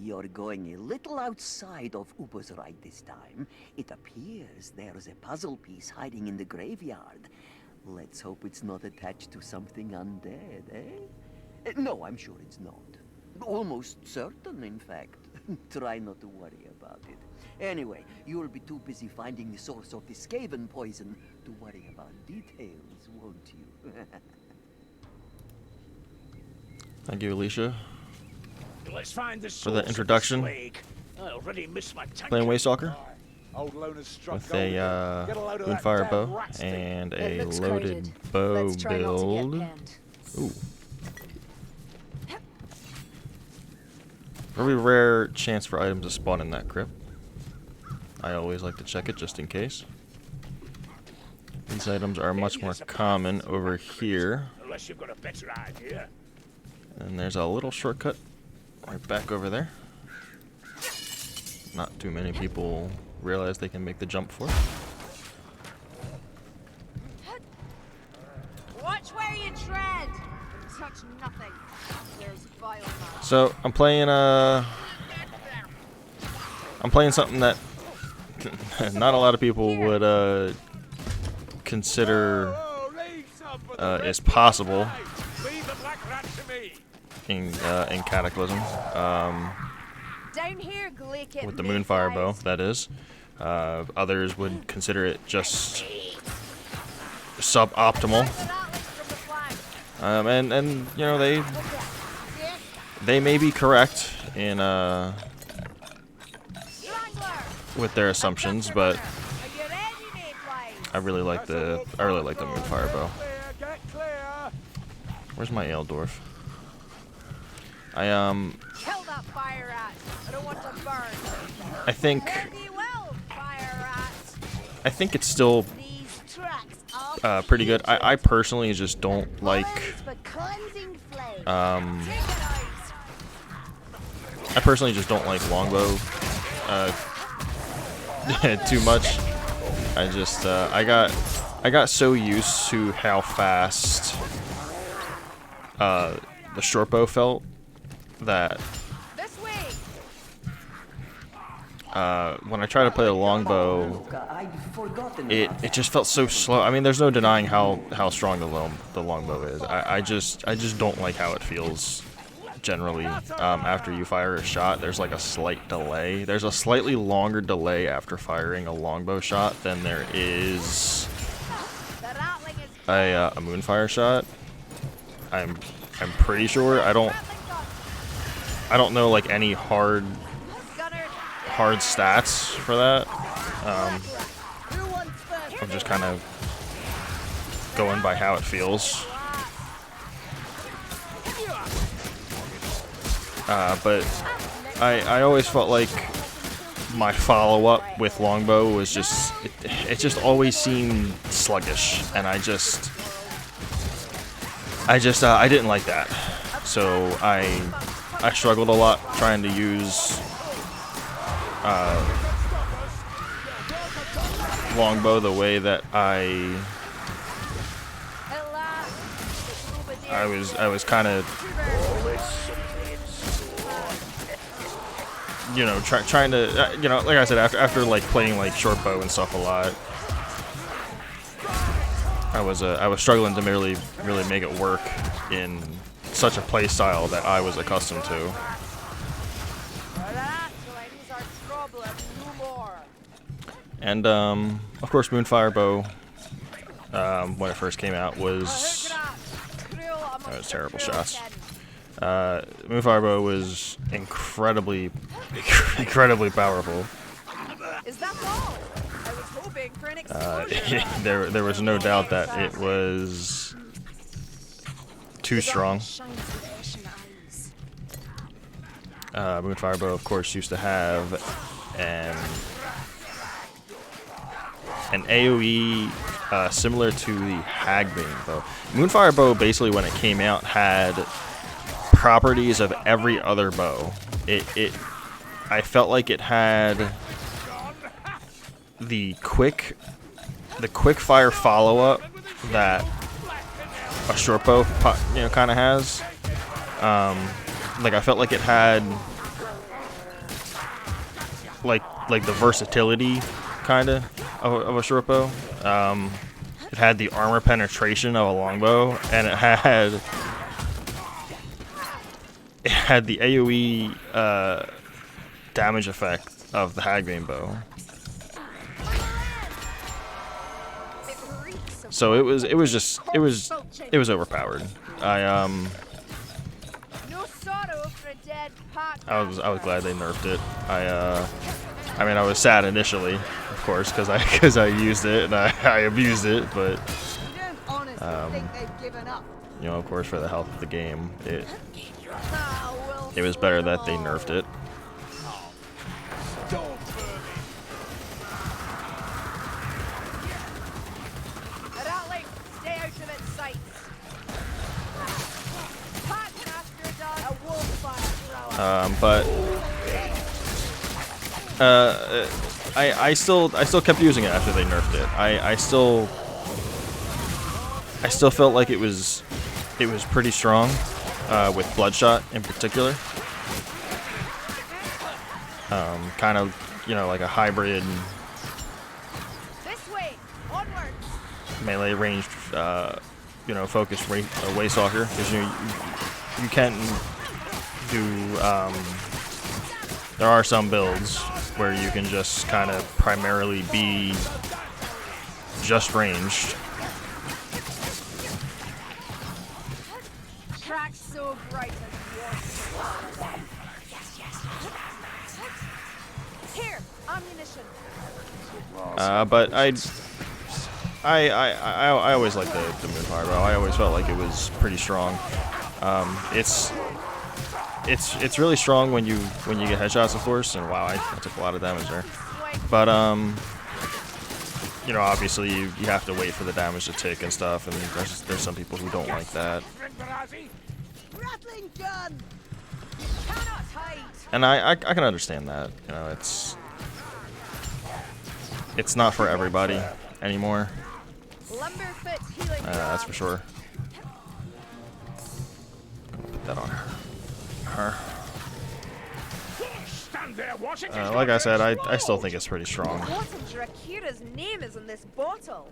You're going a little outside of Uber's right this time. It appears there's a puzzle piece hiding in the graveyard. Let's hope it's not attached to something undead, eh? No, I'm sure it's not. Almost certain, in fact. Try not to worry about it. Anyway, you'll be too busy finding the source of the Skaven poison to worry about details, won't you? Thank you, Alicia, Let's find the for that introduction. I already missed my tank. Playing Waystalker Old loner's struck with gold. a Get a load of that Moonfire damn Bow rat stick. and It a looks loaded crowded. bow Let's try not to get build. pinned. Ooh. Very rare chance for items to spawn in that crypt. I always like to check it just in case. These items are much more common over here. Unless you've got a better idea. And there's a little shortcut right back over there. Not too many people realize they can make the jump for it. Watch where you tread. Touch nothing. There's biomass. So I'm playing something that not a lot of people would consider is possible Leave the black rat to me. in Cataclysm. Down here, Gleek, With the Moonfire Bow, that is. Others would consider it just suboptimal. And you know, they may be correct in with their assumptions, but I really like the Moonfire Bow. Get clear. Where's my ale dwarf? Kill that fire rat. I don't want to burn. I think Well, fire rat. I think it's still These tracks are pretty good. I personally just don't like for cleansing flame. Take it out. I personally just don't like longbow too much. I just I got so used to how fast the short bow felt that This way. when I try to play a longbow, it just felt so slow. I mean, there's no denying how strong the longbow is. I just don't like how it feels generally. After you fire a shot, there's like a slight delay. There's a slightly longer delay after firing a longbow shot than there is The rattling is a moonfire shot. I'm pretty sure. I don't know like any hard stats for that. I'm just kind of going by how it feels. But I always felt like my follow-up with longbow was just it just always seemed sluggish, and I didn't like that. So I struggled a lot trying to use longbow the way that I was kind of, you know, trying to, you know, like I said, after like playing like short bow and stuff a lot, I was struggling to really make it work in such a play style that I was accustomed to. And of course, Moonfire Bow, when it first came out, was terrible shots. Moonfire Bow was incredibly powerful. Is that all? I was hoping for an explosion. There was no doubt that it was too strong. Moonfire Bow, of course, used to have an AoE similar to the Hagbane bow. Moonfire Bow, basically, when it came out, had properties of every other bow. I felt like it had the quick fire follow-up that a short bow, you know, kind of has. Like I felt like it had like the versatility kinda of a short bow. It had the armor penetration of a longbow, and it had the AoE damage effect of the Hagbane bow. So it was overpowered. I was glad they nerfed it. I mean, I was sad initially, of course, because I used it and I abused it, but you know, of course, for the health of the game, it was better that they nerfed it. But I still kept using it after they nerfed it. I still felt like it was pretty strong, with Bloodshot in particular. Kind of, you know, like a hybrid melee ranged, you know, focused Waystalker, because you can do, there are some builds where you can just kind of primarily be just ranged. So bright here, ammunition. But I always liked the Moonfire Bow. I always felt like it was pretty strong. It's really strong when you get headshots, of course, and wow, I took a lot of damage there. But you know, obviously you have to wait for the damage to tick and stuff, and there's some people who don't like that. And I can understand that. You know, it's not for everybody anymore. That's for sure. Put that on her. Like I said, I still think it's pretty strong. Akira's name is in this bottle.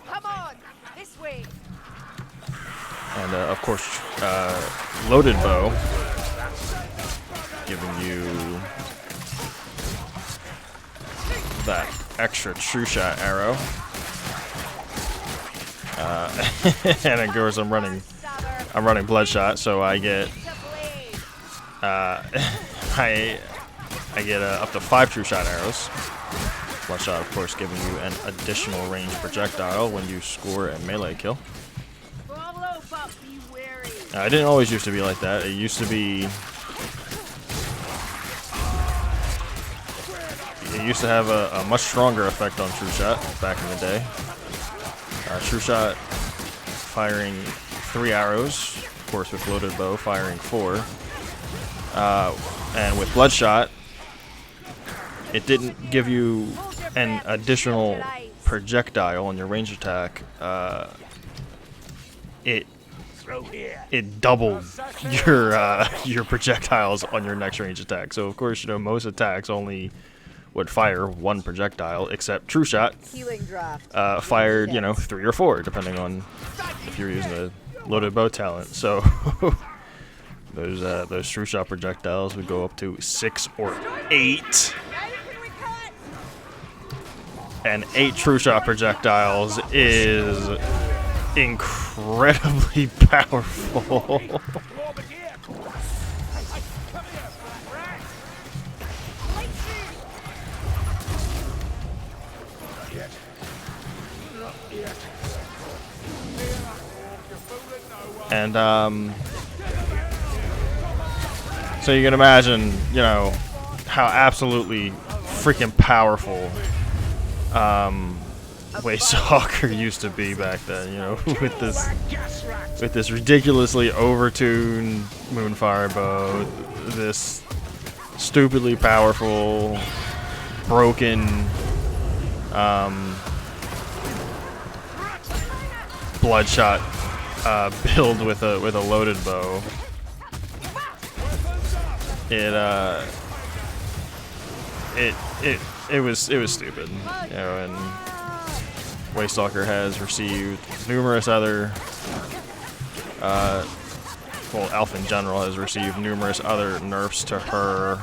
Come on, this way. And of course, loaded bow, giving you that extra true shot arrow. And of course, I'm running Bloodshot, so I get I get up to 5 true shot arrows. Bloodshot, of course, giving you an additional ranged projectile when you score a melee kill. It didn't always used to be like that. It used to be. It used to have a much stronger effect on true shot back in the day. True shot firing 3 arrows, of course with loaded bow firing 4. And with Bloodshot, it didn't give you an additional projectile on your range attack. It doubled your projectiles on your next range attack. So of course, you know, most attacks only would fire 1 projectile, except True Shot fired, you know, 3 or 4, depending on if you're using a loaded bow talent. So those True Shot projectiles would go up to 6 or 8. And 8 True Shot projectiles is incredibly powerful. And so you can imagine, you know, how absolutely freaking powerful Waystalker used to be back then, you know, with this ridiculously overtuned Moonfire Bow, this stupidly powerful, broken, Bloodshot build with a loaded bow, it was stupid, you know. And Waystalker has received numerous other, well, Elf in general has received numerous other nerfs to her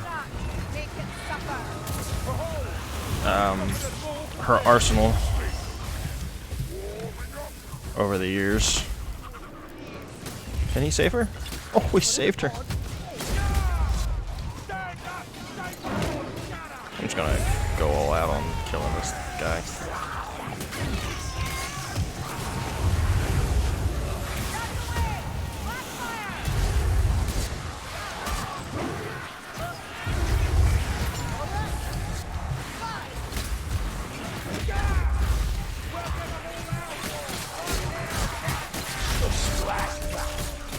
her arsenal over the years. Can he save her? Oh, we saved her. I'm just gonna go all out on killing this guy.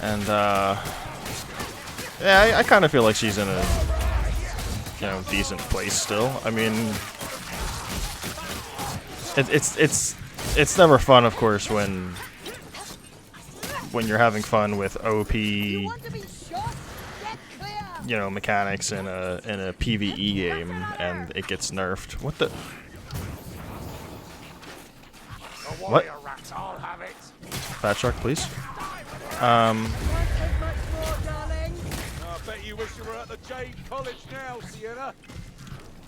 And yeah, I kind of feel like she's in a, you know, decent place still. I mean, it's never fun, of course, when you're having fun with OP, you know, mechanics in a PvE game and it gets nerfed. What the? What? Fat shark, please. I bet you wish you were at the Jade College now, Sienna.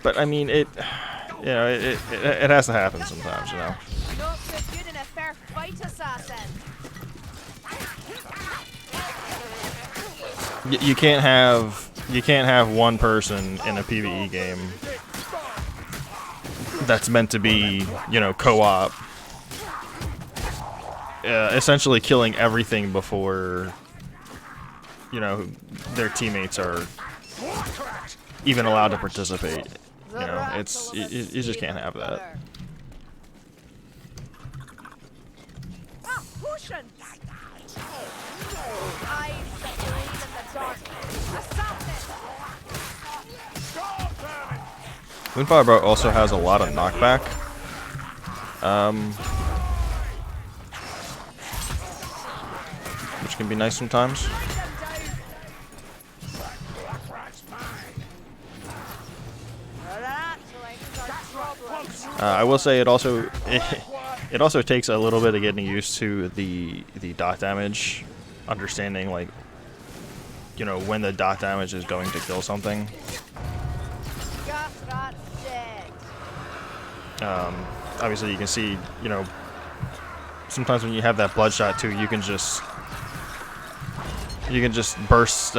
But I mean, it has to happen sometimes, you know. Not so good in a fair fight, assassin. You can't have one person in a PvE game that's meant to be, you know, co-op. Essentially killing everything before, you know, their teammates are even allowed to participate. You know, you just can't have that. Moonfire Bow also has a lot of knockback. Which can be nice sometimes. I will say it also takes a little bit of getting used to the dot damage, understanding, like, you know, when the dot damage is going to kill something. Obviously you can see, you know, sometimes when you have that bloodshot too, you can just burst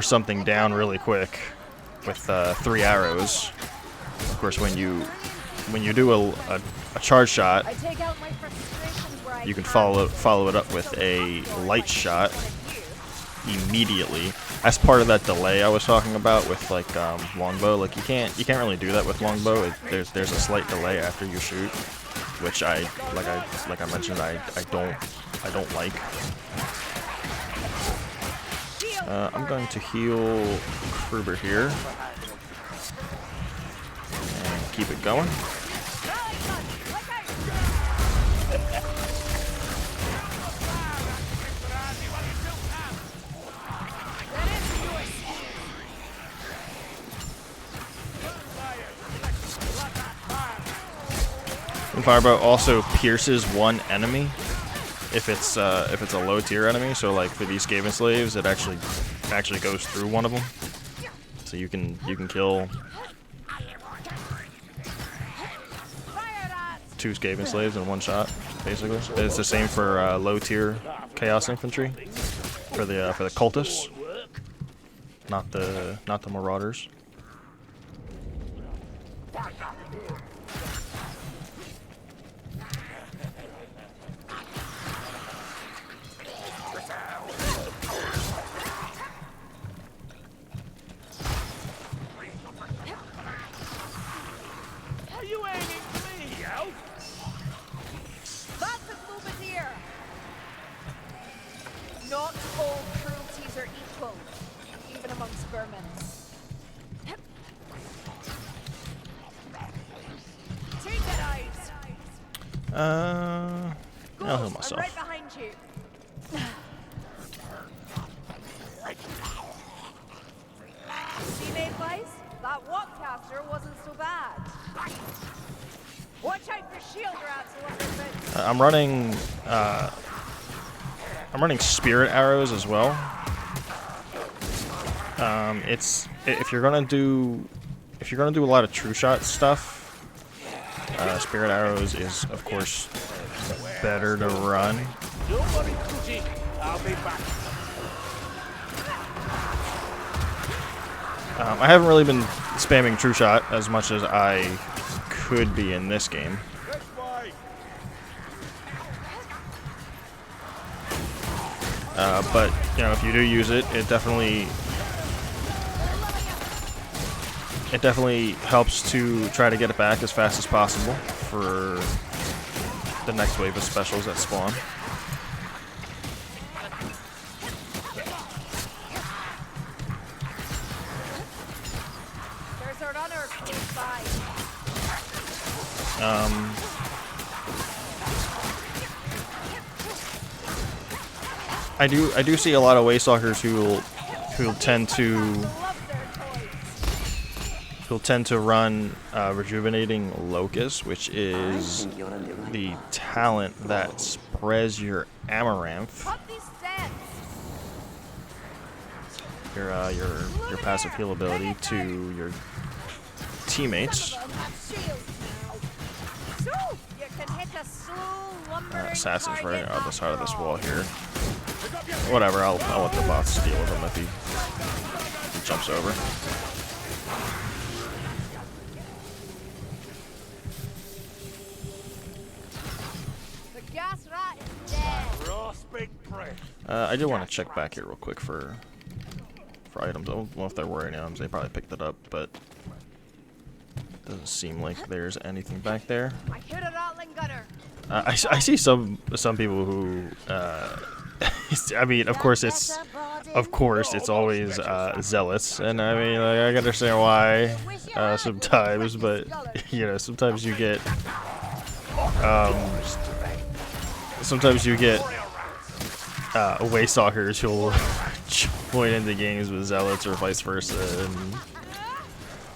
something down really quick with 3 arrows. Of course, when you do a charge shot, you can follow it up with a light shot immediately. As part of that delay I was talking about with, like, longbow, like you can't really do that with longbow. There's a slight delay after you shoot, which like I mentioned, I don't like. I'm going to heal Kruber here and keep it going. Moonfire Bow also pierces one enemy if it's a low tier enemy. So, like, for these Skaven slaves, it actually goes through one of them. So you can kill 2 Skaven slaves in one shot, basically. It's the same for low tier Chaos Infantry for the cultists, not the Marauders. Not all cruelties are equal, even amongst vermin. Take that eyes. I'll heal myself. I'm right behind you. See me, boys? That walkcaster wasn't so bad. Watch out for shield rats, Lumberfoot. I'm running spirit arrows as well. If you're gonna do a lot of true shot stuff, spirit arrows is of course better to run. Don't worry, Cootie. I'll be back. I haven't really been spamming true shot as much as I could be in this game. This way. But you know, if you do use it, it definitely helps to try to get it back as fast as possible for the next wave of specials that spawn. There's a runner close by. I do see a lot of Waystalkers who'll tend to run Rejuvenating Locust, which is the talent that spreads your Amaranth, Up these steps. your passive heal ability to your teammates. So you can hit a slow lumbering Assassin's right target on the side of this after wall all. here. Whatever, I'll let the bots deal with him if he jumps over. The gas rat is dead. Ross big breath. I do want to check back here real quick for items. I don't know if there were any items. They probably picked it up, but doesn't seem like there's anything back there. I hear a rattling gunner. I see some people who. I mean, of course it's always zealots, and I mean, like, I can understand why sometimes, but you know, sometimes you get Waystalkers who'll join into games with zealots or vice versa,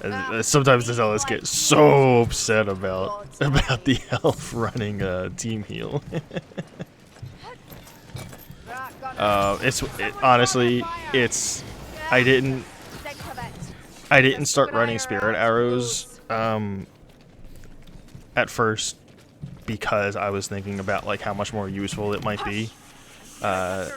and sometimes the zealots get so upset about the elf running team heal. Honestly, I didn't start running spirit arrows at first because I was thinking about like how much more useful it might be to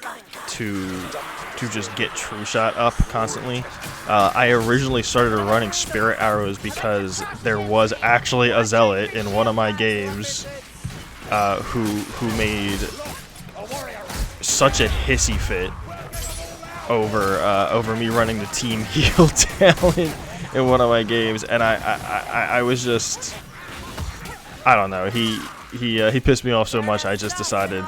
just get true shot up constantly. I originally started running spirit arrows because there was actually a zealot in one of my games who made such a hissy fit over me running the team heal talent in one of my games, and I was just, I don't know, he pissed me off so much I just decided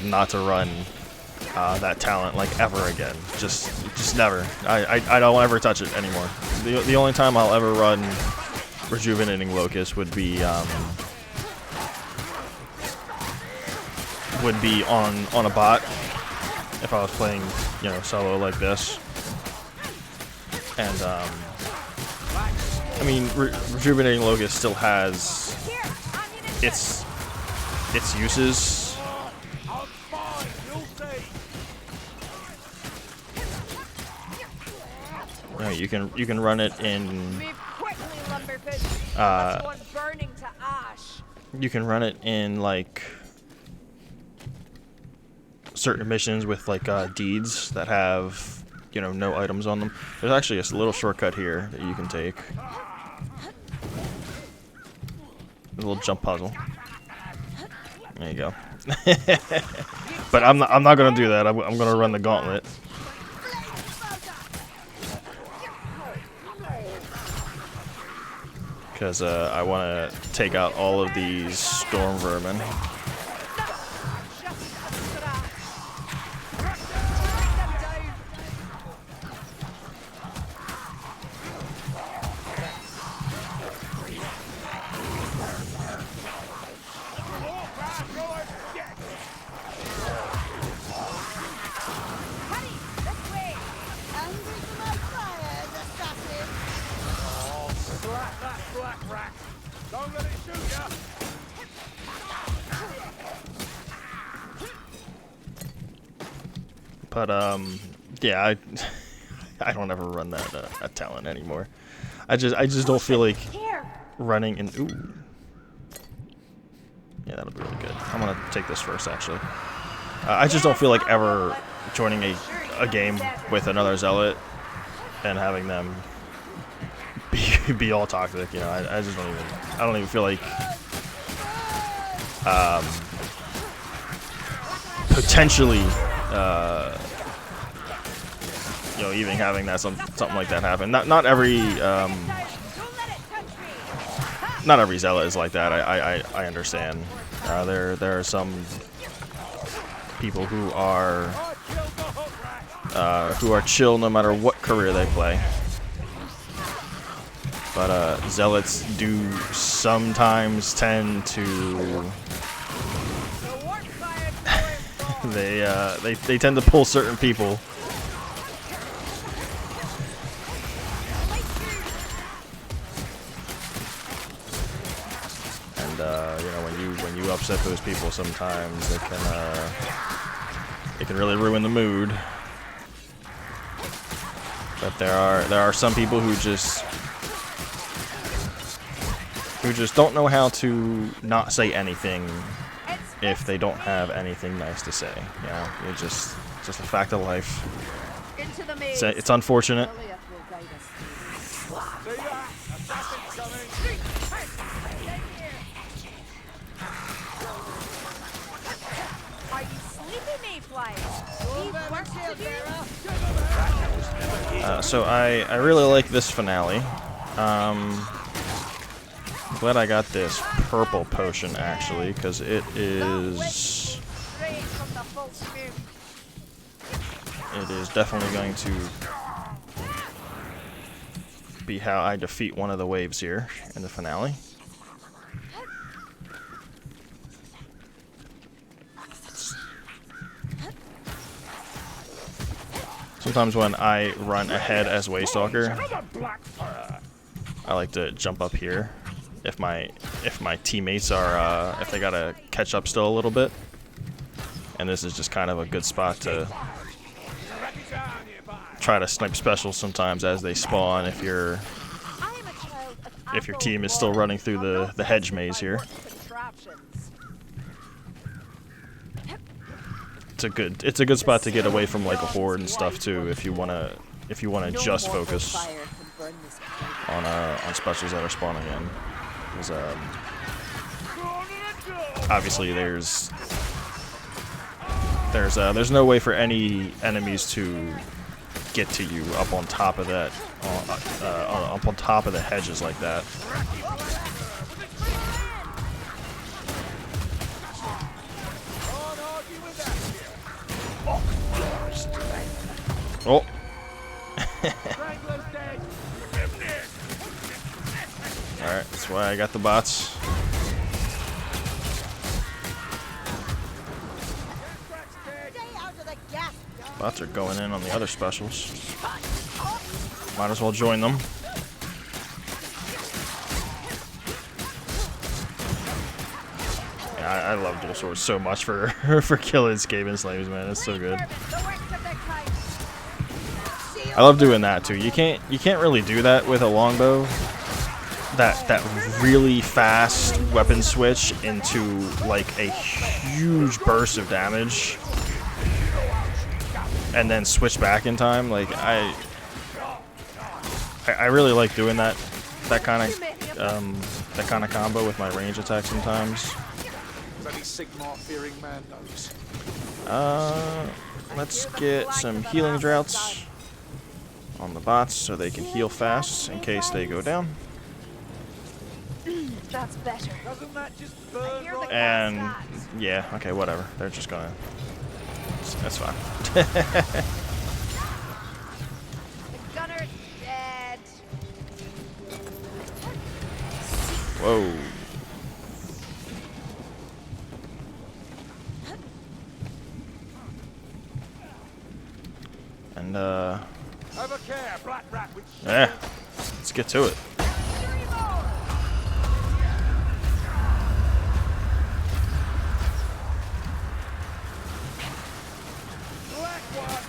not to run that talent like ever again. Just never. I don't ever touch it anymore. The only time I'll ever run Rejuvenating Locust would be on a bot if I was playing, you know, solo like this. And I mean, Rejuvenating Locust still has its uses. Yeah, you can run it in. Move quickly, Lumberfoot. Burning to ash. You can run it in like certain missions with like deeds that have, you know, no items on them. There's actually a little shortcut here that you can take. A little jump puzzle. There you go. But I'm not gonna do that. I'm gonna run the gauntlet. Because I want to take out all of these storm vermin. But yeah, I don't ever run that talent anymore. I just don't feel like running in. Ooh. Yeah, that'll be really good. I'm gonna take this first, actually. I just don't feel like ever joining a game with another zealot and having them be all toxic. You know, I just don't even feel like potentially you know, even having that something like that happen. Not every zealot is like that. I understand. There are some people who are chill no matter what career they play. But zealots do sometimes tend to they tend to pull certain people. And you know, when you upset those people, sometimes it can really ruin the mood. But there are some people who just don't know how to not say anything if they don't have anything nice to say. You know, it's just a fact of life. It's unfortunate. So I really like this finale. Glad I got this purple potion, actually, because it is definitely going to be how I defeat one of the waves here in the finale. Sometimes when I run ahead as Waystalker, I like to jump up here if my teammates are if they gotta catch up still a little bit, and this is just kind of a good spot to try to snipe specials sometimes as they spawn if your team is still running through the hedge maze here. It's a good spot to get away from like a horde and stuff too, if you wanna just focus on specials that are spawning in. Because obviously there's no way for any enemies to get to you up on top of that up on top of the hedges like that. Oh. Alright, that's why I got the bots. Bots are going in on the other specials. Might as well join them. Yeah, I love dual swords so much for killing Skaven slaves, man. It's so good. I love doing that too. You can't really do that with a longbow. That really fast weapon switch into like a huge burst of damage, and then switch back in time. Like I really like doing that kind of combo with my range attack sometimes. Let's get some healing droughts on the bots so they can heal fast in case they go down. That's better. And yeah, okay, whatever. They're just gonna. That's fine. The gunner's dead. Whoa. And Have a care, black rat with yeah, let's get to it. black one.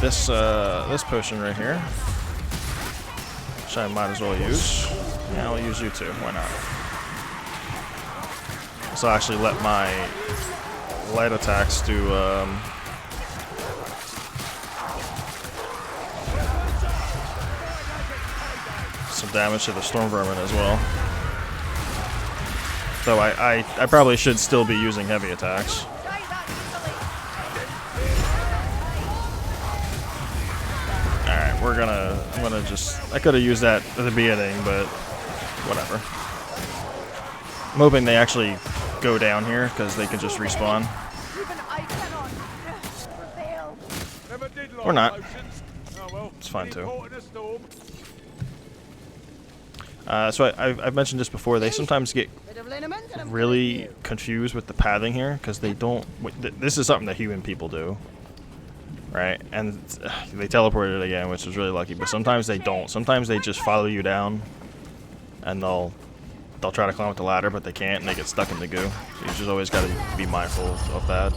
this this potion right here, which I might as well use. Yeah, I'll use you too. Why not? So I'll actually let my light attacks do some damage to the storm vermin as well. Though I probably should still be using heavy attacks. Alright, I'm gonna just, I could have used that at the beginning, but whatever. I'm hoping they actually go down here because they can just respawn. Or not. It's fine too. So I've mentioned this before. They sometimes get really confused with the pathing here because they don't. This is something that human people do, right? And they teleported again, which was really lucky. But sometimes they don't. Sometimes they just follow you down, and they'll try to climb up the ladder, but they can't, and they get stuck in the goo. So you just always got to be mindful of that.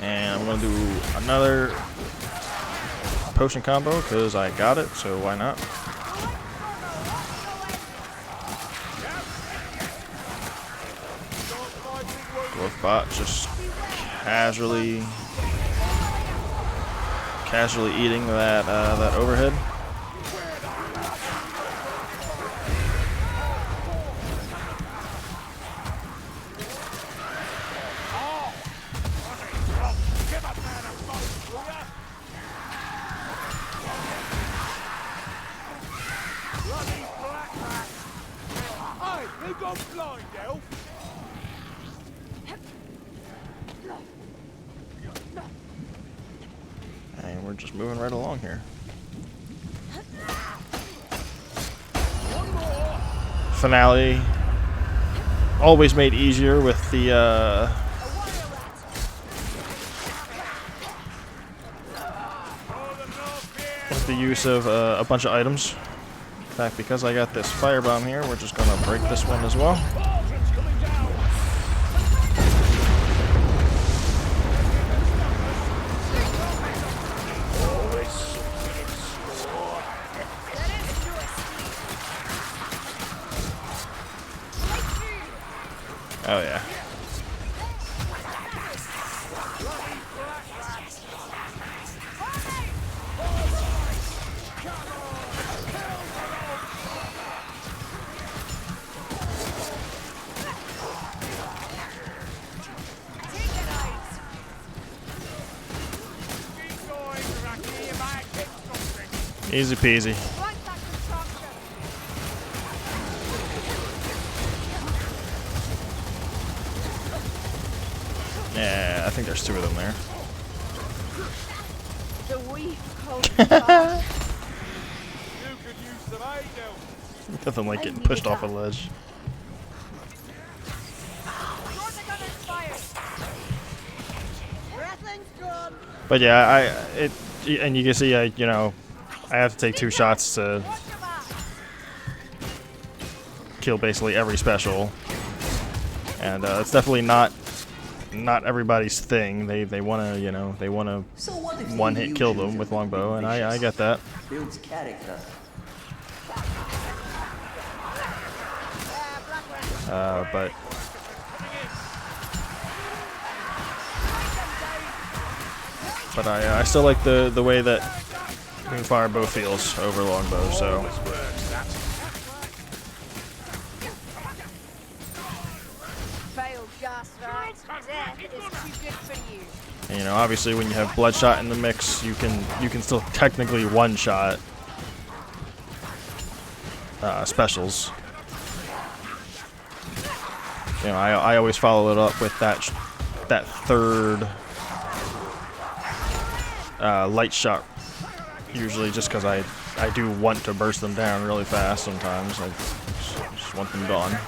And I'm going to do another potion combo because I got it, so why not? Growth bot just casually eating that that overhead. And we're just moving right along here. Finale always made easier with the use of a bunch of items. In fact, because I got this fire bomb here, we're just gonna break this one as well. Oh yeah. Easy peasy. Yeah, I think there's two of them there. Nothing like getting pushed off a ledge. But yeah, and you can see, you know, I have to take 2 shots to kill basically every special, and it's definitely not everybody's thing. They want to, you know, they want to one-hit kill them with longbow, and I get that. Builds character. But I still like the way that Moonfire Bow feels over longbow. So. And, you know, obviously when you have Bloodshot in the mix, you can still technically one-shot specials. You know, I always follow it up with that third light shot, usually just because I do want to burst them down really fast sometimes. I just want them gone.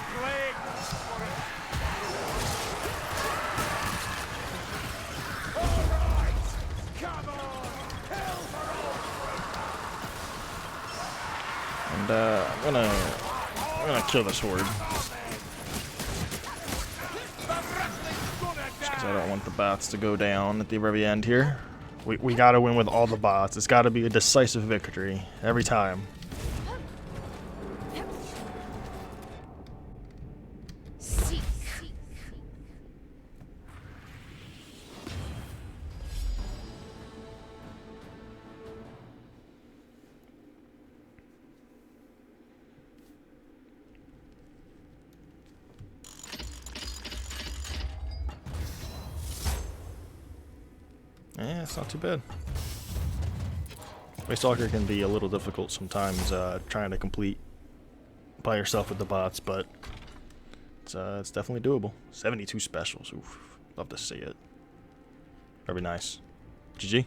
gonna kill this horde. Just because I don't want the bots to go down at the very end here. We gotta win with all the bots. It's gotta be a decisive victory every time. Yeah, it's not too bad. Waystalker can be a little difficult sometimes trying to complete by yourself with the bots, but it's definitely doable. 72 specials. Oof. Love to see it. Very nice. GG.